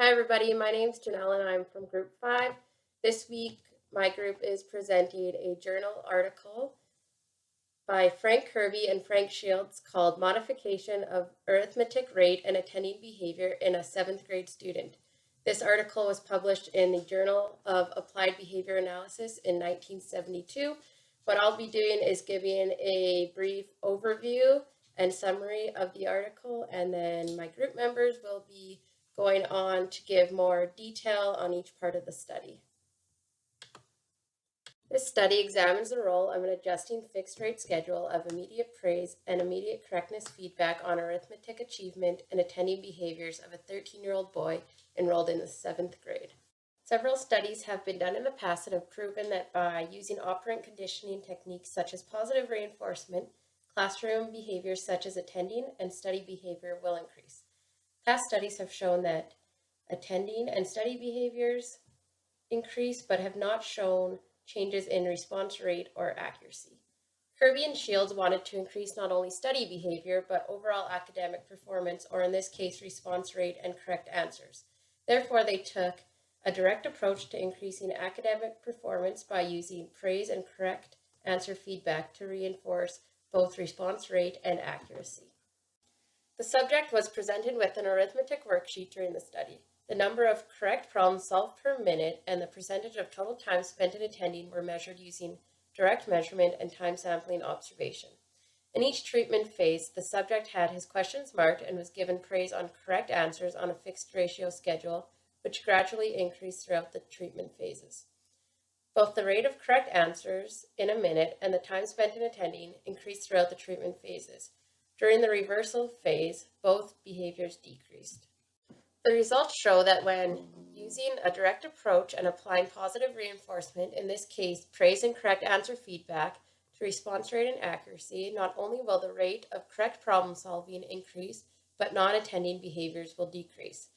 Hi everybody, my name's Janelle and I'm from Group 5. This week my group is presenting a journal article by Frank Kirby and Frank Shields called Modification of Arithmetic Rate and Attending Behavior in a 7th Grade Student. This article was published in the Journal of Applied Behavior Analysis in 1972. What I'll be doing is giving a brief overview and summary of the article, and then my group members will be going on to give more detail on each part of the study. This study examines the role of an adjusting fixed rate schedule of immediate praise and immediate correctness feedback on arithmetic achievement and attending behaviors of a 13-year-old boy enrolled in the 7th grade. Several studies have been done in the past that have proven that by using operant conditioning techniques such as positive reinforcement, classroom behaviors such as attending and study behavior will increase. Past studies have shown that attending and study behaviors increase but have not shown changes in response rate or accuracy. Kirby and Shields wanted to increase not only study behavior but overall academic performance, or in this case response rate and correct answers. Therefore, they took a direct approach to increasing academic performance by using praise and correct answer feedback to reinforce both response rate and accuracy. The subject was presented with an arithmetic worksheet during the study. The number of correct problems solved per minute and the percentage of total time spent in attending were measured using direct measurement and time sampling observation. In each treatment phase, the subject had his questions marked and was given praise on correct answers on a fixed ratio schedule, which gradually increased throughout the treatment phases. Both the rate of correct answers in a minute and the time spent in attending increased throughout the treatment phases. During the reversal phase, both behaviors decreased. The results show that when using a direct approach and applying positive reinforcement, in this case praise and correct answer feedback, to response rate and accuracy, not only will the rate of correct problem solving increase, but non-attending behaviors will decrease.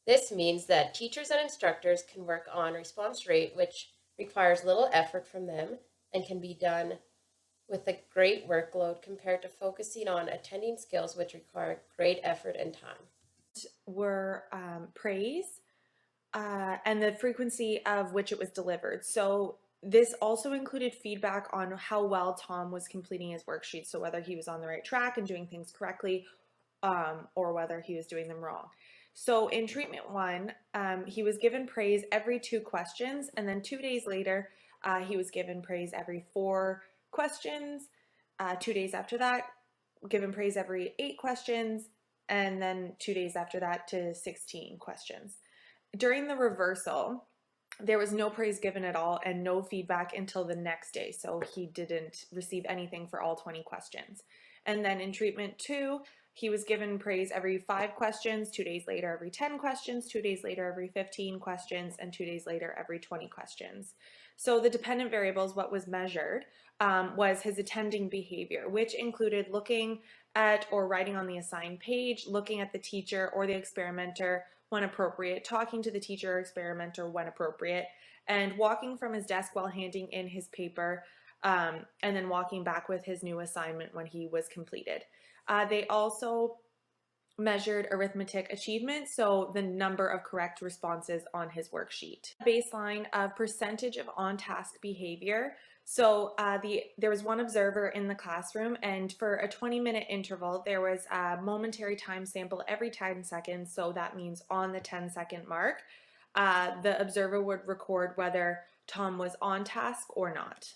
This means that teachers and instructors can work on response rate, which requires little effort from them and can be done with a great workload compared to focusing on attending skills which require great effort and time. Were praise and the frequency of which it was delivered. So this also included feedback on how well Tom was completing his worksheets, so whether he was on the right track and doing things correctly, or whether he was doing them wrong. So in treatment 1, he was given praise every 2 questions, and then 2 days later, he was given praise every 4 questions. 2 days after that, given praise every 8 questions, and then 2 days after that to 16 questions. During the reversal, there was no praise given at all and no feedback until the next day, so he didn't receive anything for all 20 questions. And then in treatment 2, he was given praise every 5 questions, 2 days later every 10 questions, 2 days later every 15 questions, and 2 days later every 20 questions. So the dependent variables, what was measured, was his attending behavior, which included looking at or writing on the assigned page, looking at the teacher or the experimenter when appropriate, talking to the teacher or experimenter when appropriate, and walking from his desk while handing in his paper, and then walking back with his new assignment when he was completed. They also measured arithmetic achievement, so the number of correct responses on his worksheet. Baseline of percentage of on-task behavior. So there was one observer in the classroom, and for a 20-minute interval, there was a momentary time sample every 10 seconds, so that means on the 10-second mark, the observer would record whether Tom was on task or not.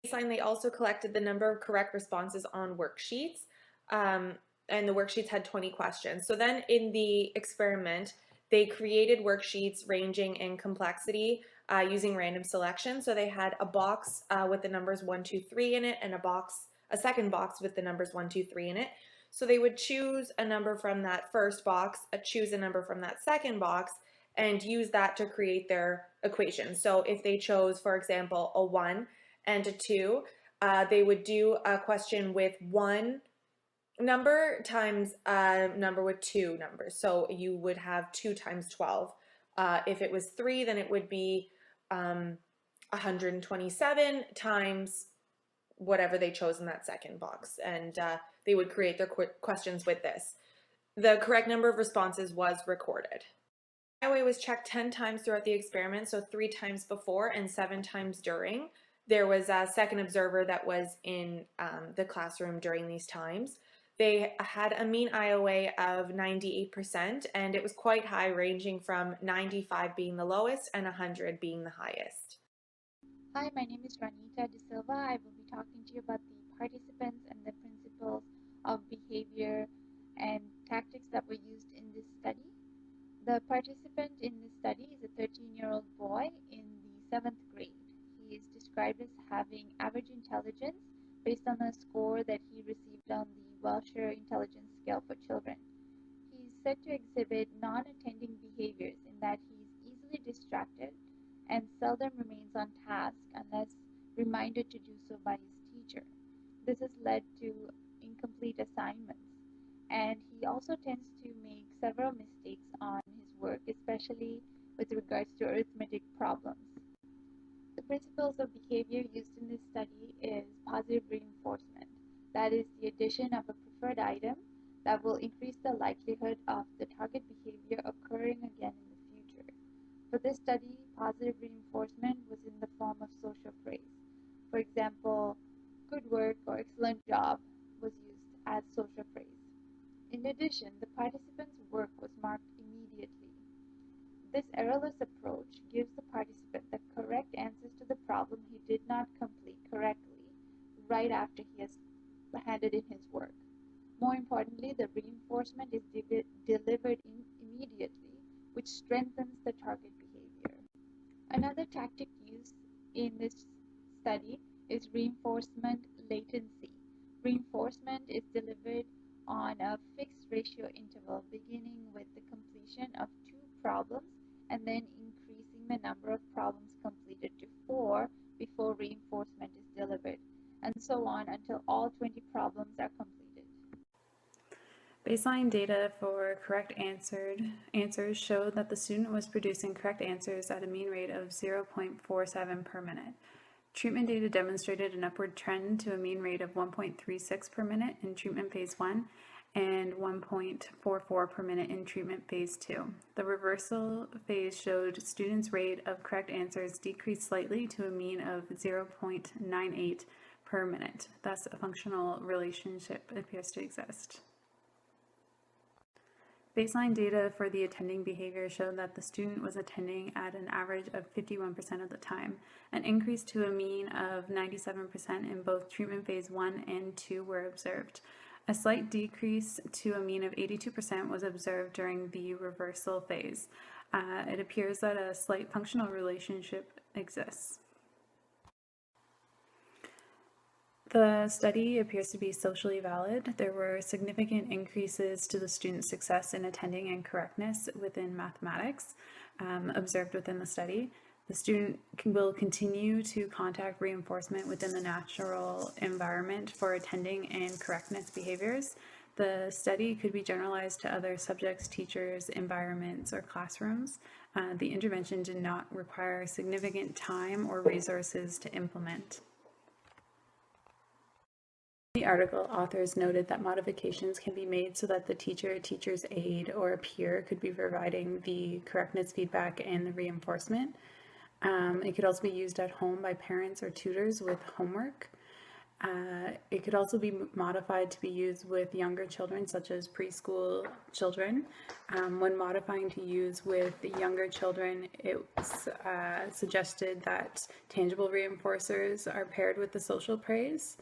Baseline, they also collected the number of correct responses on worksheets, and the worksheets had 20 questions. So then in the experiment, they created worksheets ranging in complexity using random selection. So they had a box with the numbers 1, 2, 3 in it, and a second box with the numbers 1, 2, 3 in it. So they would choose a number from that first box, choose a number from that second box, and use that to create their equation. So if they chose, for example, a 1 and a 2, they would do a question with 1 number times a number with 2 numbers. So you would have 2 times 12. If it was 3, then it would be 127 times whatever they chose in that second box. And they would create their questions with this. The correct number of responses was recorded. IOA was checked 10 times throughout the experiment, so 3 times before and 7 times during. There was a second observer that was in the classroom during these times. They had a mean IOA of 98%, and it was quite high, ranging from 95 being the lowest and 100 being the highest. Hi, my name is Ranita De Silva. I will be talking to you about the participants and the principles of behavior and tactics that were used in this study. The participant in this study is a 13-year-old boy in the 7th grade. He is described as having average intelligence based on a score that he received on the Welshire Intelligence Scale for Children. He is said to exhibit non-attending behaviors in that he is easily distracted and seldom remains on task unless reminded to do so by his teacher. This has led to incomplete assignments, and he also tends to make several mistakes on his work, especially with regards to arithmetic problems. The principles of behavior used in this study is positive reinforcement. That is the addition of a preferred item that will increase the likelihood of the target behavior occurring again in the future. For this study, positive reinforcement was in the form of social praise. For example, good work or excellent job was used as social praise. In addition, the participant's work was marked immediately. This errorless approach gives the participant the correct answers to the problem he did not complete correctly right after he has handed in his work. More importantly, the reinforcement is delivered immediately, which strengthens the target behavior. Another tactic used in this study is reinforcement latency. Reinforcement is delivered on a fixed ratio interval beginning with the completion of 2 problems and then increasing the number of problems completed to 4 before reinforcement is delivered, and so on until all 20 problems are completed. Baseline data for correct answers showed that the student was producing correct answers at a mean rate of 0.47 per minute. Treatment data demonstrated an upward trend to a mean rate of 1.36 per minute in treatment phase 1 and 1.44 per minute in treatment phase 2. The reversal phase showed students' rate of correct answers decreased slightly to a mean of 0.98 per minute. Thus, a functional relationship appears to exist. Baseline data for the attending behavior showed that the student was attending at an average of 51% of the time, an increase to a mean of 97% in both treatment phase 1 and 2 were observed. A slight decrease to a mean of 82% was observed during the reversal phase. It appears that a slight functional relationship exists. The study appears to be socially valid. There were significant increases to the student's success in attending and correctness within mathematics observed within the study. The student will continue to contact reinforcement within the natural environment for attending and correctness behaviors. The study could be generalized to other subjects, teachers, environments, or classrooms. The intervention did not require significant time or resources to implement. The article, authors noted that modifications can be made so that the teacher, teacher's aide, or a peer could be providing the correctness feedback and the reinforcement. It could also be used at home by parents or tutors with homework. It could also be modified to be used with younger children, such as preschool children. When modifying to use with younger children, it's suggested that tangible reinforcers are paired with the social praise.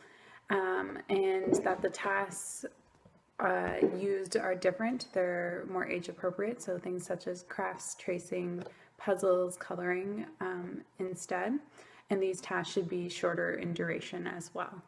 And that the tasks used are different. They're more age appropriate, so things such as crafts, tracing, puzzles, coloring instead. And these tasks should be shorter in duration as well.